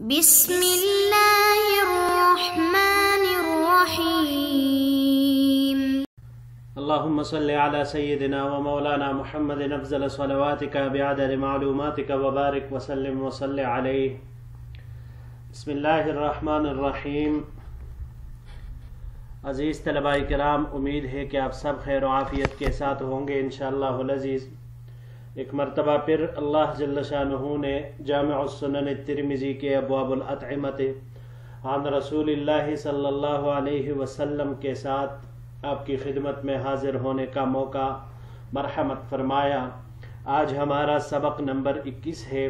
بسم اللہ الرحمن الرحیم اللهم صل على سيدنا ومولانا محمد افضل صلواتك بعدد معلوماتك وبارك وسلم وصل عليه. بسم اللہ الرحمن الرحیم. عزیز طلباء کرام، امید ہے کہ آپ سب خیر و عافیت کے ساتھ ہوں گے انشاءاللہ العزیز. ایک مرتبہ پھر اللہ جل شانہ نے جامع السنن الترمذی کے ابواب الاطعمۃ عن رسول اللہ صلی اللہ علیہ وسلم کے ساتھ آپ کی خدمت میں حاضر ہونے کا موقع مرحمت فرمایا. آج ہمارا سبق نمبر 21 ہے،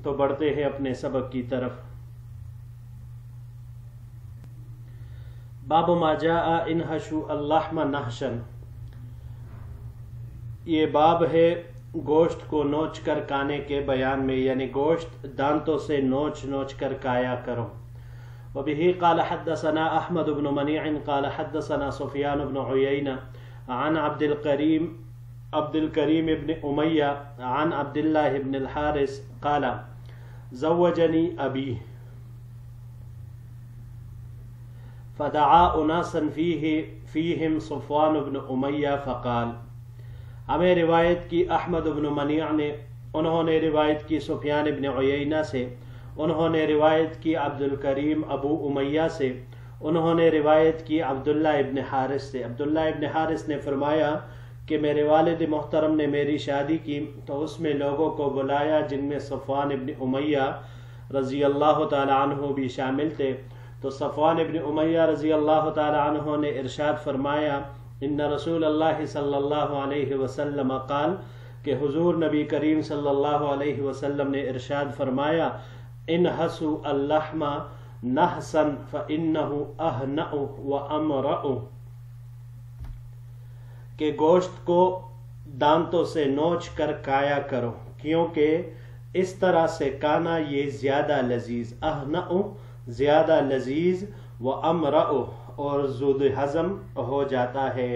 تو بڑھتے ہیں اپنے سبق کی طرف. باب ما جاء انحشوا اللحم نحشا. یہ باب ہے گوشت کو نوچ کر کھانے کے بیان میں، یعنی گوشت دانتوں سے نوچ نوچ کر کھایا کرو. وبه قال حدثنا احمد بن منيع قال حدثنا سفيان بن عيينة عن عبد الكريم بن أمية عن عبد الله بن الحارث قال زوجني أبي فدعا أناسا فيهم صفوان بن أمية فقال. ہمیں روایت کی احمد بن منیع نے، انہوں نے روایت کی سفیان بن عیینہ سے، انہوں نے روایت کی عبد الکریم ابو امیہ سے، انہوں نے روایت کی عبداللہ ابن حارث سے. عبداللہ ابن حارث نے فرمایا کہ میرے والد محترم نے میری شادی کی تو اس میں لوگوں کو بلایا جن میں صفوان ابن امیہ رضی اللہ تعالی عنہ بھی شامل تھے. تو صفوان ابن امیہ رضی اللہ تعالی عنہ نے ارشاد فرمایا ان رسول اللہ صلی اللہ علیہ وسلم قال، کہ حضور نبی کریم صلی اللہ علیہ وسلم نے ارشاد فرمایا انحسوا اللحم نحسا فإنہ اہنأ وامرأ، کہ گوشت کو دانتوں سے نوچ کر کھایا کرو کیونکہ اس طرح سے کھانا یہ زیادہ لذیذ، اہنأ زیادہ لذیذ، وامرأ اور زود ہضم ہو جاتا ہے.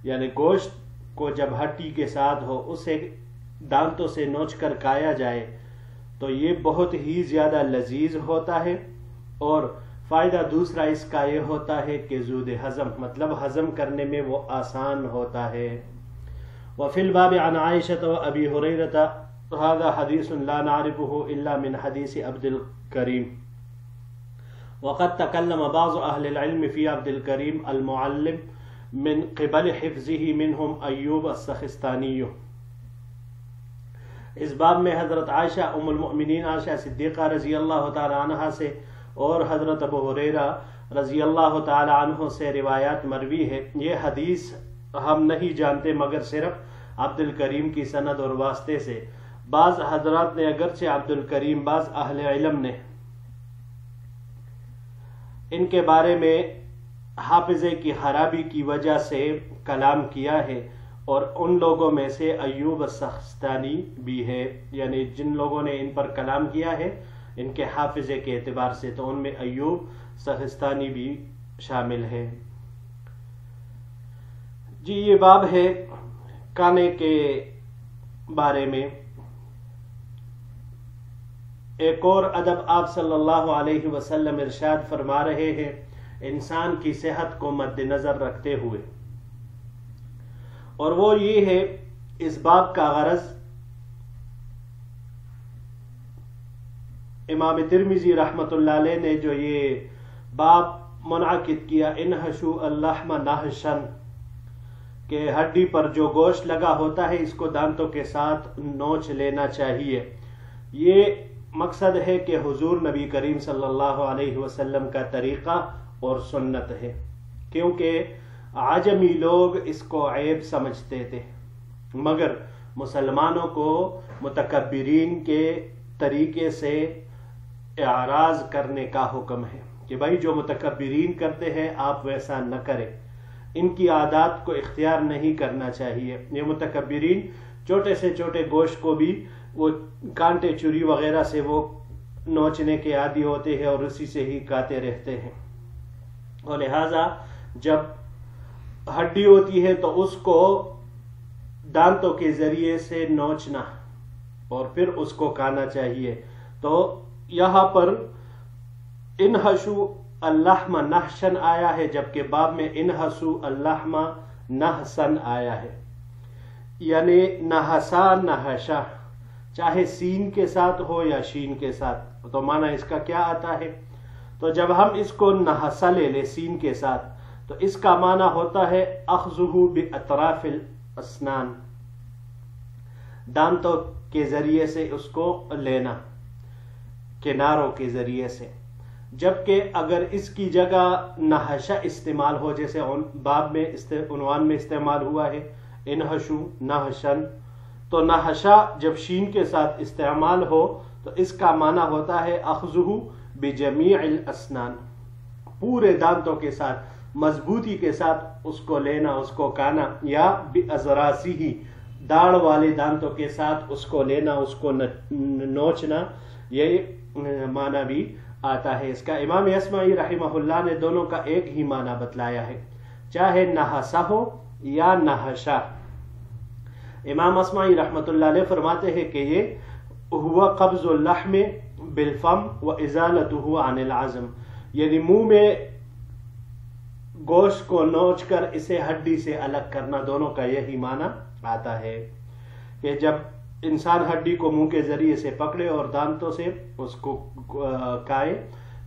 یعنی گوشت کو جب ہڈی کے ساتھ ہو اسے دانتوں سے نوچ کر کھایا جائے تو یہ بہت ہی زیادہ لذیذ ہوتا ہے. اور فائدہ دوسرا اس کا یہ ہوتا ہے کہ زود ہضم، مطلب ہضم کرنے میں وہ آسان ہوتا ہے. وفی الباب عن عائشة وابی ہریرة هذا حدیث لا نعرفه الا من حدیث عبد الکریم. وقد تكلم بعض اهل العلم في عبد الكريم المعلم من قبل حفظه منهم ایوب السخستانی. اس باب میں حضرت عائشہ ام المؤمنین عائشہ صدیقہ رضی اللہ تعالی عنہا سے اور حضرت ابو ہریرہ رضی اللہ تعالی عنہ سے روایات مروی ہے. یہ حدیث ہم نہیں جانتے مگر صرف عبد الکریم کی سند اور واسطے سے. بعض حضرات نے اگرچہ عبد الکریم، بعض اہل علم نے ان کے بارے میں حافظے کی خرابی کی وجہ سے کلام کیا ہے، اور ان لوگوں میں سے ایوب السخستانی بھی ہے. یعنی جن لوگوں نے ان پر کلام کیا ہے ان کے حافظے کے اعتبار سے، تو ان میں ایوب سخستانی بھی شامل ہے. جی یہ باب ہے کھانے کے بارے میں. ایک اور ادب آپ صلی اللہ علیہ وسلم ارشاد فرما رہے ہیں انسان کی صحت کو مد نظر رکھتے ہوئے، اور وہ یہ ہے، اس باب کا غرض امام ترمذی رحمۃ اللہ علیہ نے جو یہ باب منعقد کیا انحشوا اللحم نحشا، کہ ہڈی پر جو گوشت لگا ہوتا ہے اس کو دانتوں کے ساتھ نوچ لینا چاہیے. یہ مقصد ہے کہ حضور نبی کریم صلی اللہ علیہ وسلم کا طریقہ اور سنت ہے، کیونکہ عجمی لوگ اس کو عیب سمجھتے تھے، مگر مسلمانوں کو متکبرین کے طریقے سے اعراض کرنے کا حکم ہے کہ بھائی جو متکبرین کرتے ہیں آپ ویسا نہ کریں، ان کی عادات کو اختیار نہیں کرنا چاہیے. یہ متکبرین چھوٹے سے چھوٹے گوشت کو بھی وہ کانٹے چری وغیرہ سے وہ نوچنے کے عادی ہوتے ہیں اور اسی سے ہی کھاتے رہتے ہیں، اور لہذا جب ہڈی ہوتی ہے تو اس کو دانتوں کے ذریعے سے نوچنا اور پھر اس کو کھانا چاہیے. تو یہاں پر انحشو اللحم نحشن آیا ہے، جبکہ باب میں انحسو اللحم نحسن آیا ہے، یعنی نحسا نحشا، چاہے سین کے ساتھ ہو یا شین کے ساتھ، تو معنی اس کا کیا آتا ہے؟ تو جب ہم اس کو نحسا لے لے سین کے ساتھ تو اس کا معنی ہوتا ہے اخذہ باطراف الاسنان، دانتوں کے ذریعے سے اس کو لینا، کناروں کے ذریعے سے، جبکہ اگر اس کی جگہ نحشا استعمال ہو، جیسے باب میں عنوان میں استعمال ہوا ہے انحشو نحشن، تو نحشا جب شین کے ساتھ استعمال ہو تو اس کا معنی ہوتا ہے اخذہ بجمیع الاسنان، پورے دانتوں کے ساتھ، مضبوطی کے ساتھ اس کو لینا، اس کو کھانا، یا بازراسہ، داڑھ والے دانتوں کے ساتھ اس کو لینا، اس کو نوچنا، یہ معنی بھی آتا ہے اس کا۔ امام اصمعی رحمہ اللہ نے دونوں کا ایک ہی معنی بتلایا ہے، چاہے نحسا ہو یا نحشا۔ امام اصمعی رحمۃ اللہ علیہ فرماتے ہیں کہ یہ ہوا قبض اللحم بالفم و ازالتہ عن العظم، یعنی منہ میں گوشت کو نوچ کر اسے ہڈی سے الگ کرنا، دونوں کا یہی معنی آتا ہے کہ جب انسان ہڈی کو منہ کے ذریعے سے پکڑے اور دانتوں سے اس کو کھائے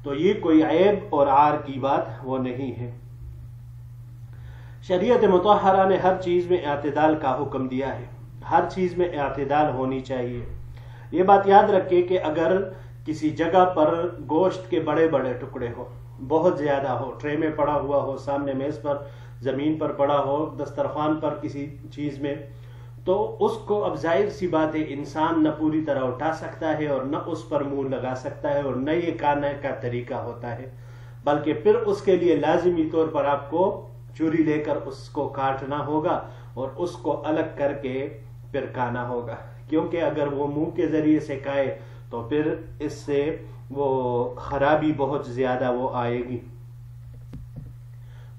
تو یہ کوئی عیب اور عار کی بات وہ نہیں ہے۔ شریعت مطہرہ نے ہر چیز میں اعتدال کا حکم دیا ہے، ہر چیز میں اعتدال ہونی چاہیے۔ یہ بات یاد رکھے کہ اگر کسی جگہ پر گوشت کے بڑے بڑے ٹکڑے ہو، بہت زیادہ ہو، ٹرے میں پڑا ہوا ہو، سامنے میز پر، زمین پر پڑا ہو، دسترخوان پر کسی چیز میں، تو اس کو اب ظاہر سی بات ہے انسان نہ پوری طرح اٹھا سکتا ہے اور نہ اس پر منہ لگا سکتا ہے اور نہ یہ کھانے کا طریقہ ہوتا ہے، بلکہ پھر اس کے لیے لازمی طور پر آپ کو چوری لے کر اس کو کاٹنا ہوگا اور اس کو الگ کر کے پھر کھانا ہوگا، کیونکہ اگر وہ منہ کے ذریعے سے کھائے تو پھر اس سے وہ خرابی بہت زیادہ وہ آئے گی۔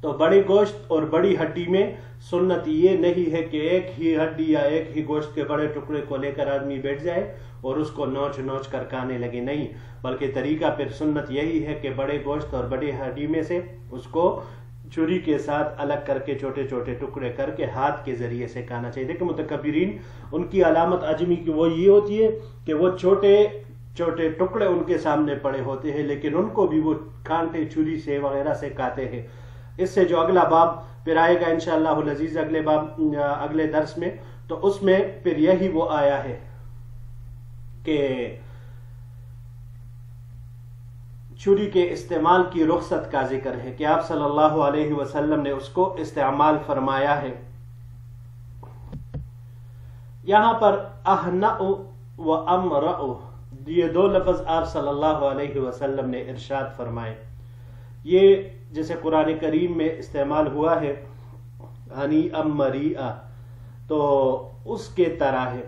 تو بڑے گوشت اور بڑی ہڈی میں سنت یہ نہیں ہے کہ ایک ہی ہڈی یا ایک ہی گوشت کے بڑے ٹکڑے کو لے کر آدمی بیٹھ جائے اور اس کو نوچ نوچ کر کھانے لگے، نہیں، بلکہ طریقہ پھر سنت یہی ہے کہ بڑے گوشت اور بڑی ہڈی میں سے اس کو چھری کے ساتھ الگ کر کے چھوٹے چھوٹے ٹکڑے کر کے ہاتھ کے ذریعے سے کھانا چاہیے۔ دیکھیں متکبرین ان کی علامت عجمی کی وہ یہ ہوتی ہے کہ وہ چھوٹے چھوٹے ٹکڑے ان کے سامنے پڑے ہوتے ہیں، لیکن ان کو بھی وہ کانٹے چھری سے وغیرہ سے کھاتے ہیں۔ اس سے جو اگلا باب پھر آئے گا انشاءاللہ العزیز اگلے درس میں، تو اس میں پھر یہی وہ آیا ہے کہ چھری کے استعمال کی رخصت کا ذکر ہے کہ آپ صلی اللہ علیہ وسلم نے اس کو استعمال فرمایا ہے۔ یہاں پر اہنأ و امرأ، یہ دو لفظ آپ صلی اللہ علیہ وسلم نے ارشاد فرمائے، یہ جیسے قرآن کریم میں استعمال ہوا ہے ہنیئا مریئا، تو اس کے طرح ہے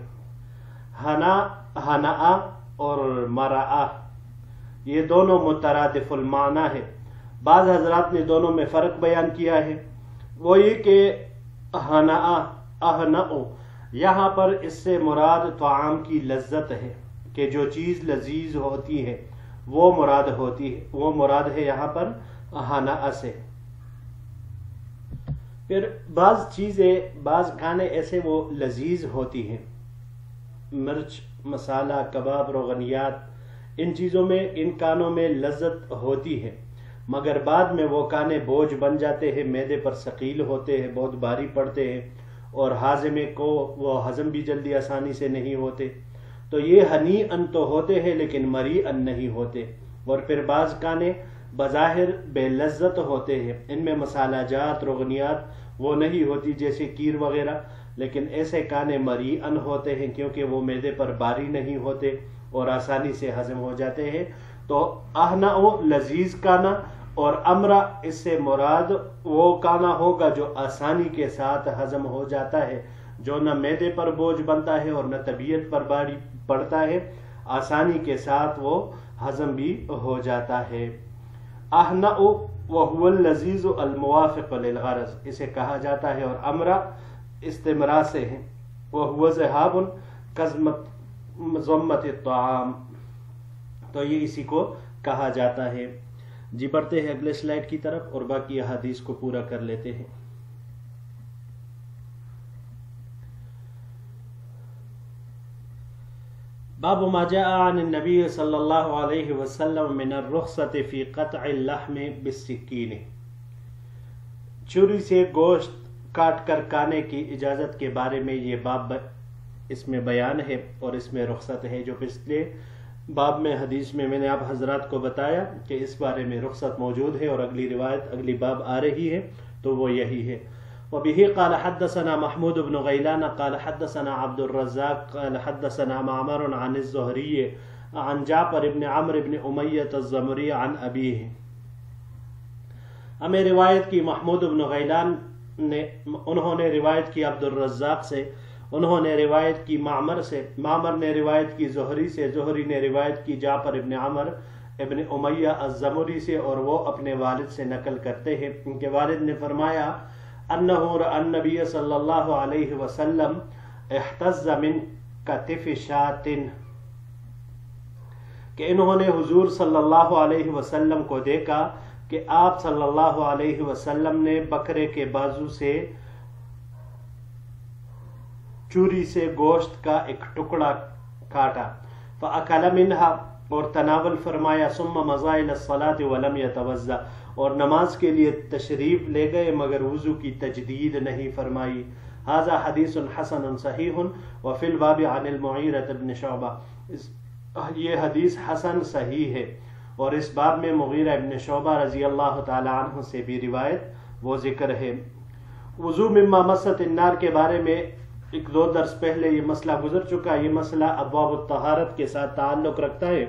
ہناء اور مرآ، یہ دونوں مترادف المعنی ہے۔ بعض حضرات نے دونوں میں فرق بیان کیا ہے، وہ یہ کہ اہنأ یہاں پر اس سے مراد طعام کی لذت ہے، کہ جو چیز لذیذ ہوتی ہے وہ مراد ہوتی ہے، وہ مراد ہے یہاں پر ہناء سے۔ پھر بعض چیزیں، بعض کھانے ایسے وہ لذیذ ہوتی ہیں، مرچ، مسالہ، کباب، روغنیات، ان چیزوں میں، ان کھانوں میں لذت ہوتی ہے، مگر بعد میں وہ کھانے بوجھ بن جاتے ہیں، معدے پر ثقیل ہوتے ہیں، بہت بھاری پڑتے ہیں، اور ہاضمے کو وہ ہضم بھی جلدی آسانی سے نہیں ہوتے، تو یہ ہنیئن تو ہوتے ہیں لیکن مریئن نہیں ہوتے۔ اور پھر بعض کھانے بظاہر بے لذت ہوتے ہیں، ان میں مسالہ جات، روغنیات وہ نہیں ہوتی جیسے کیر وغیرہ، لیکن ایسے کھانے مریئن ہوتے ہیں کیونکہ وہ معدے پر باری نہیں ہوتے اور آسانی سے ہضم ہو جاتے ہیں۔ تو اہنأ لذیذ کھانا اور امرا اس سے مراد وہ کھانا ہوگا جو آسانی کے ساتھ ہضم ہو جاتا ہے، جو نہ معدے پر بوجھ بنتا ہے اور نہ طبیعت پر باری پڑتا ہے، آسانی کے ساتھ وہ ہضم بھی ہو جاتا ہے۔ اہنأ وهو اللذیذ الموافق للغرض اسے کہا جاتا ہے، اور امرا استمرا سے ہے، وهو ذهاب كظمة الطعام، تو یہ اسی کو کہا جاتا ہے۔ جی بڑھتے ہیں اگلے سلائیڈ کی طرف اور باقی احادیث کو پورا کر لیتے ہیں۔ باب ما جاء عن النبی صلی اللہ علیہ وسلم من الرخصة فی قطع اللحم بالسکین، چھری سے گوشت کاٹ کر کھانے کی اجازت کے بارے میں یہ باب اس میں بیان ہے اور اس میں رخصت ہے۔ جو پچھلے باب میں حدیث میں نے آپ حضرات کو بتایا کہ اس بارے میں رخصت موجود ہے اور اگلی روایت اگلی باب آ رہی ہے تو وہ یہی ہے۔ وبه قال حدثنا محمود بن غيلان قال حدثنا عبد الرزاق قال حدثنا معمر عن الزهري عن جعفر بن عمرو بن أمية الزمري عن أبيه۔ ہمیں روایت کی محمود بن غیلان نے، انہوں نے روایت کی عبد الرزاق سے، انہوں نے روایت کی معمر سے، معمر نے روایت کی زہری سے، زہری نے روایت کی جعفر ابن عمر ابن امیہ الزمری سے، اور وہ اپنے والد سے نقل کرتے ہیں، ان کے والد نے فرمایا انہ رأى النبی صلی اللہ علیہ وسلم احتز من کتف شاۃ، کہ انہوں نے حضور صلی اللہ علیہ وسلم کو دیکھا کہ آپ صلی اللہ علیہ وسلم نے بکرے کے بازو سے چوری سے گوشت کا ایک ٹکڑا کاٹا، فأکل منها، اور تناول فرمایا، ثم مضى إلى الصلاة ولم يتوضأ، اور نماز کے لیے تشریف لے گئے مگر وضو کی تجدید نہیں فرمائی۔ ھذا حدیث حسن صحیح وفی الباب عن المغیرۃ بن شعبہ، یہ حدیث حسن صحیح ہے اور اس باب میں مغیرہ ابن شعبہ رضی اللہ تعالی عنہ سے بھی روایت وہ ذکر ہے۔ وضو مما مست النار کے بارے میں ایک دو درس پہلے یہ مسئلہ گزر چکا، یہ مسئلہ ابواب الطہارت کے ساتھ تعلق رکھتا ہے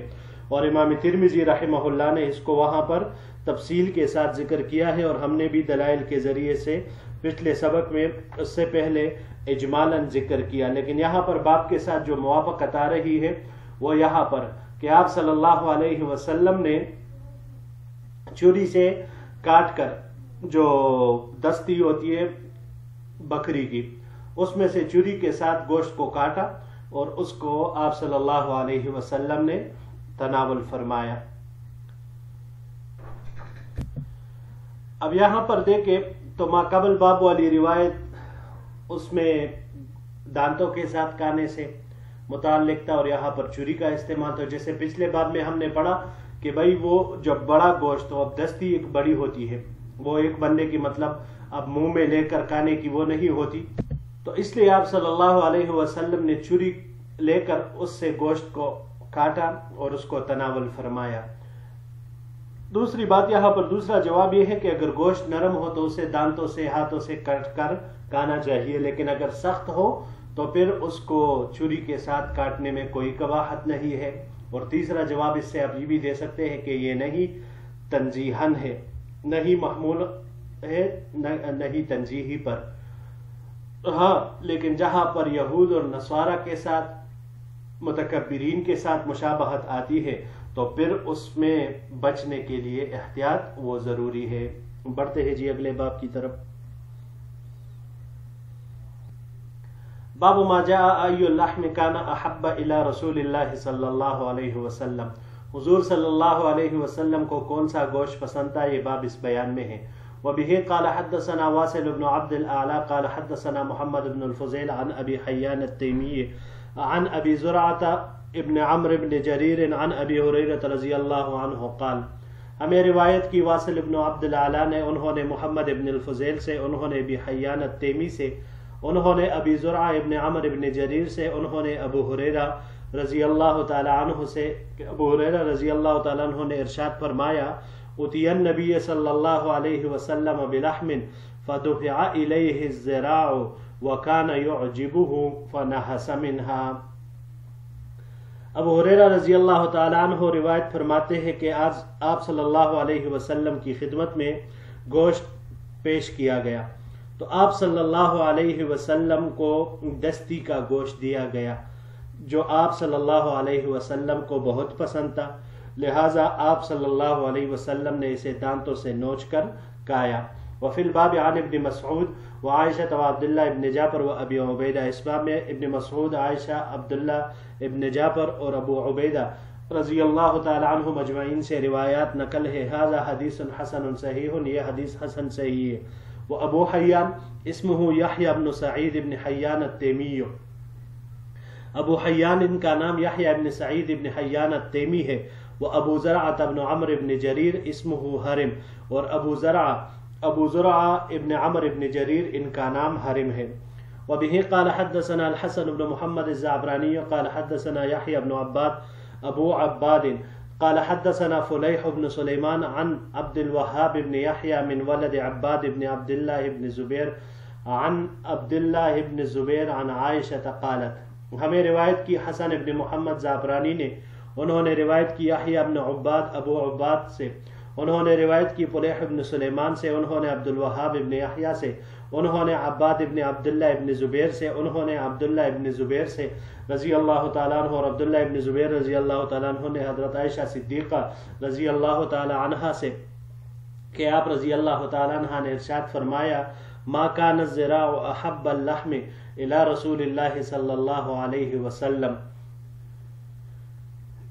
اور امام ترمذی رحمہ اللہ نے اس کو وہاں پر تفصیل کے ساتھ ذکر کیا ہے، اور ہم نے بھی دلائل کے ذریعے سے پچھلے سبق میں اس سے پہلے اجمالاً ذکر کیا، لیکن یہاں پر باب کے ساتھ جو موافقت آ رہی ہے وہ یہاں پر کہ آپ صلی اللہ علیہ وسلم نے چھری سے کاٹ کر، جو دستی ہوتی ہے بکری کی، اس میں سے چھری کے ساتھ گوشت کو کاٹا اور اس کو آپ صلی اللہ علیہ وسلم نے تناول فرمایا۔ اب یہاں پر دیکھیں تو ما قبل باب والی روایت اس میں دانتوں کے ساتھ کھانے سے متعلق تھا اور یہاں پر چھری کا استعمال تھا۔ جیسے پچھلے باب میں ہم نے پڑھا کہ بھائی وہ جب بڑا گوشت ہو، اب دستی ایک بڑی ہوتی ہے، وہ ایک بندے کی مطلب اب منہ میں لے کر کھانے کی وہ نہیں ہوتی، تو اس لیے آپ صلی اللہ علیہ وسلم نے چھری لے کر اس سے گوشت کو کاٹا اور اس کو تناول فرمایا۔ دوسری بات یہاں پر دوسرا جواب یہ ہے کہ اگر گوشت نرم ہو تو اسے دانتوں سے، ہاتھوں سے کٹ کر کھانا چاہیے، لیکن اگر سخت ہو تو پھر اس کو چھری کے ساتھ کاٹنے میں کوئی قباحت نہیں ہے۔ اور تیسرا جواب اس سے آپ یہ بھی دے سکتے ہیں کہ یہ نہیں تنزیہن ہے، نہیں محمول ہے، نہیں تنزیہی پر، ہاں لیکن جہاں پر یہود اور نصارہ کے ساتھ، متکبرین کے ساتھ مشابہت آتی ہے تو پھر اس میں بچنے کے لیے احتیاط وہ ضروری ہے۔ بڑھتے ہیں جی اگلے باب کی طرف۔ باب ما جاء ای اللحم کان احب الی رسول اللہ صلی اللہ علیہ وسلم، حضور صلی اللہ علیہ وسلم کو کون سا گوشت پسند تھا، یہ باب اس بیان میں ہے۔ وبه قال حدثنا واصل بن عبد الاعلى قال حدثنا محمد بن الفضيل عن ابي حيان التيمي عن ابي زرعة ابن عمرو بن جرير عن ابي هريرة رضی اللہ عنہ قال، ہمیں روایت کی واصل ابن عبد الاعلی نے، انہوں نے محمد ابن الفضیل سے، انہوں نے ابی حیان التیمی سے، انہوں نے ابی زرعہ ابن عمرو ابن جریر سے، انہوں نے ابو ہریرہ رضی اللہ تعالی عنہ سے، ابو ہریرہ رضی اللہ تعالی عنہ نے ارشاد فرمایا، اتی النبی صلی اللہ علیہ وسلم بلحم فدفع الیہ الذراع وکان یعجبہ فنحس منها۔ ابو ہریرہ رضی اللہ تعالی عنہ روایت فرماتے ہیں کہ آج آپ صلی اللہ علیہ وسلم کی خدمت میں گوشت پیش کیا گیا تو آپ صلی اللہ علیہ وسلم کو دستی کا گوشت دیا گیا جو آپ صلی اللہ علیہ وسلم کو بہت پسند تھا، لہٰذا آپ صلی اللہ علیہ وسلم نے اسے دانتوں سے نوچ کر کھایا۔ وفی الباب عن ابن مسعود وعائشہ وعبداللہ ابن جعفر و ابی عبیدہ، اس باب میں ابن مسعود، عائشہ، عبداللہ ابن جعفر اور ابو عبیدہ رضی اللہ تعالی عنہ مجمعین سے روایات نقل ہے. ھذا حدیث حسن صحیح، یہ حدیث حسن صحیح ہے. وہ ابو حیان اسمہ یحییٰ بن سعید بن حیان التیمی، ابو حیان ان کا نام یحییٰ بن سعید بن حیان التیمی ہے. وہ ابو زرعہ بن عمرو بن جریر اسمہ حرم، اور ابو زرعہ ابن عمرو بن جریر ان کا نام حرم ہے. وبه قال حدثنا الحسن بن محمد الزعفرانی قال حدثنا يحيى بن عباد ابو عباد قال حدثنا فليح بن سليمان عن عبد الوهاب بن يحيى من ولد عباد بن عبد الله بن زبير عن عبد الله بن زبير عن عائشة قالت. ہمیں روایت کی حسن بن محمد زعفرانی نے، انہوں نے روایت کی یحییٰ بن عباد ابو عباد سے، انہوں نے روایت کی فلیح بن سلیمان سے، انہوں نے عبد الوہاب ابن یحییٰ سے، انہوں نے عباد ابن عبداللہ ابن زبیر سے، انہوں نے عبداللہ ابن زبیر سے رضی اللہ تعالیٰ عنہ، اور عبداللہ ابن زبیر رضی اللہ تعالیٰ عنہ نے حضرت عائشہ صدیقہ رضی اللہ تعالیٰ عنہ سے کہ آپ رضی اللہ تعالیٰ عنہ نے ارشاد فرمایا ما کان الذراع احب اللحم الى رسول اللہ صلی اللہ علیہ وسلم،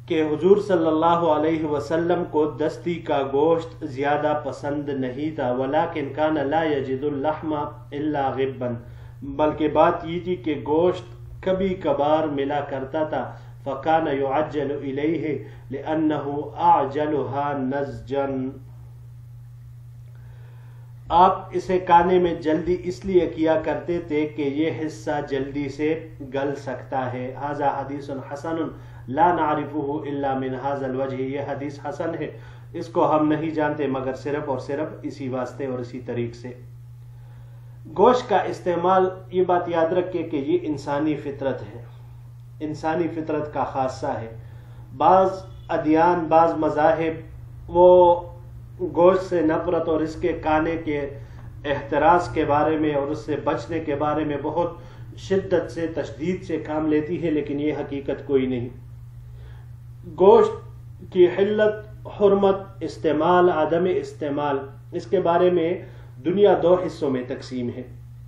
کہ حضور صلی اللہ علیہ وسلم کو دستی کا گوشت زیادہ پسند نہیں تھا. ولیکن کان لا یجد اللحم الا غبا، بلکہ بات یہ تھی کہ گوشت کبھی کبھار ملا کرتا تھا. فکان یعجل الیہ لانہ اعجلها نضجا، آپ اسے کانے میں جلدی اس لیے کیا کرتے تھے کہ یہ حصہ جلدی سے گل سکتا ہے. ھذا حدیث حسن لا نعرفه الا من هذا الوجه، یہ حدیث حسن ہے، اس کو ہم نہیں جانتے مگر صرف اور صرف اسی واسطے اور اسی طریق سے. گوشت کا استعمال، یہ بات یاد رکھے کہ یہ انسانی فطرت ہے، انسانی فطرت کا خاصہ ہے. بعض ادیان، بعض مذاہب وہ گوشت سے نفرت اور اس کے کانے کے احتراز کے بارے میں اور اس سے بچنے کے بارے میں بہت شدت سے، تشدید سے کام لیتی ہے، لیکن یہ حقیقت کوئی نہیں. گوشت کی حلت، حرمت، استعمال، عدم استعمال، اس کے بارے میں دنیا دو حصوں میں تقسیم ہے.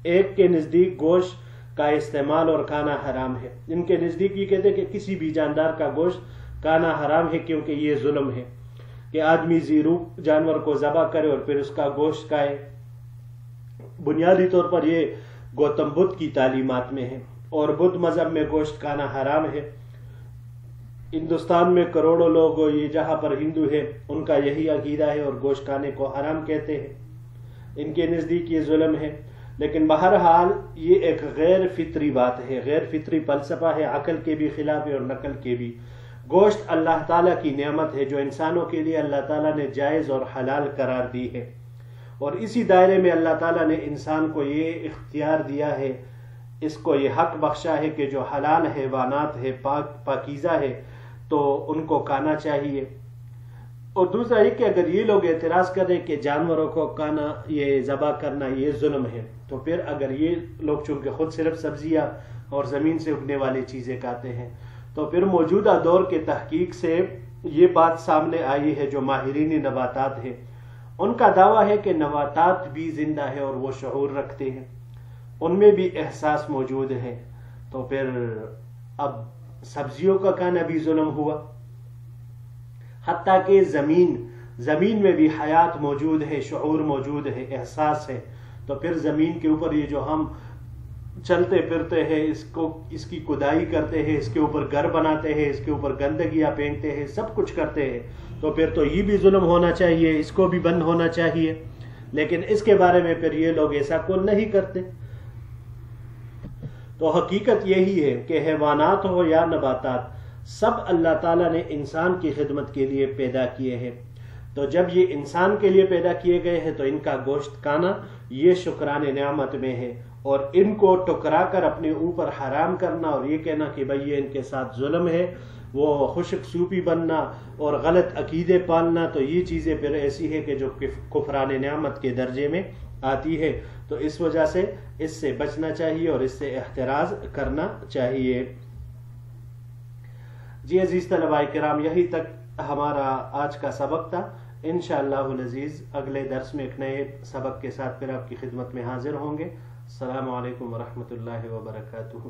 ایک کے نزدیک گوشت کا استعمال اور کھانا حرام ہے. ان کے نزدیک یہ کہتے ہیں کہ کسی بھی جاندار کا گوشت کھانا حرام ہے، کیونکہ یہ ظلم ہے کہ آدمی زیروک جانور کو ذبح کرے اور پھر اس کا گوشت کھائے. بنیادی طور پر یہ گوتم بدھ کی تعلیمات میں ہے، اور بدھ مذہب میں گوشت کھانا حرام ہے. ہندوستان میں کروڑوں لوگ، یہ جہاں پر ہندو ہے ان کا یہی عقیدہ ہے اور گوشت کھانے کو حرام کہتے ہیں. ان کے نزدیک یہ ظلم ہے. لیکن بہرحال یہ ایک غیر فطری بات ہے، غیر فطری فلسفہ ہے، عقل کے بھی خلاف ہے اور نقل کے بھی. گوشت اللہ تعالیٰ کی نعمت ہے جو انسانوں کے لیے اللہ تعالیٰ نے جائز اور حلال قرار دی ہے، اور اسی دائرے میں اللہ تعالیٰ نے انسان کو یہ اختیار دیا ہے، اس کو یہ حق بخشا ہے کہ جو حلال حیوانات ہے، پاکیزہ ہے، تو ان کو کھانا چاہیے. اور دوسرا یہ کہ اگر یہ لوگ اعتراض کریں کہ جانوروں کو کھانا، یہ ذبح کرنا یہ ظلم ہے، تو پھر اگر یہ لوگ چونکہ خود صرف سبزیاں اور زمین سے اگنے والی چیزیں کھاتے ہیں، تو پھر موجودہ دور کے تحقیق سے یہ بات سامنے آئی ہے، جو ماہرین نباتات ہیں ان کا دعویٰ ہے کہ نباتات بھی زندہ ہے اور وہ شعور رکھتے ہیں، ان میں بھی احساس موجود ہے. تو پھر اب سبزیوں کا کھانا بھی ظلم ہوا. حتیٰ کہ زمین میں بھی حیات موجود ہے، شعور موجود ہے، احساس ہے. تو پھر زمین کے اوپر یہ جو ہم چلتے پھرتے ہیں، اس کی کھدائی کرتے ہیں، اس کے اوپر گھر بناتے ہیں، اس کے اوپر گندگیاں پھینکتے ہیں، سب کچھ کرتے ہیں، تو پھر تو یہ بھی ظلم ہونا چاہیے، اس کو بھی بند ہونا چاہیے. لیکن اس کے بارے میں پھر یہ لوگ ایسا کون نہیں کرتے. تو حقیقت یہی ہے کہ حیوانات ہو یا نباتات، سب اللہ تعالیٰ نے انسان کی خدمت کے لیے پیدا کیے ہیں. تو جب یہ انسان کے لیے پیدا کیے گئے ہیں تو ان کا گوشت کھانا یہ شکران نعمت میں ہے، اور ان کو ٹکرا کر اپنے اوپر حرام کرنا اور یہ کہنا کہ بھئی یہ ان کے ساتھ ظلم ہے، وہ خشک سوپی بننا اور غلط عقیدے پالنا، تو یہ چیزیں پھر ایسی ہے کہ جو کفران نعمت کے درجے میں آتی ہے. تو اس وجہ سے اس سے بچنا چاہیے اور اس سے احتراز کرنا چاہیے. جی عزیز طلباء کرام، یہی تک ہمارا آج کا سبق تھا. انشاءاللہ العزیز اگلے درس میں ایک نئے سبق کے ساتھ پھر آپ کی خدمت میں حاضر ہوں گے. السلام علیکم ورحمۃ اللہ وبرکاتہ.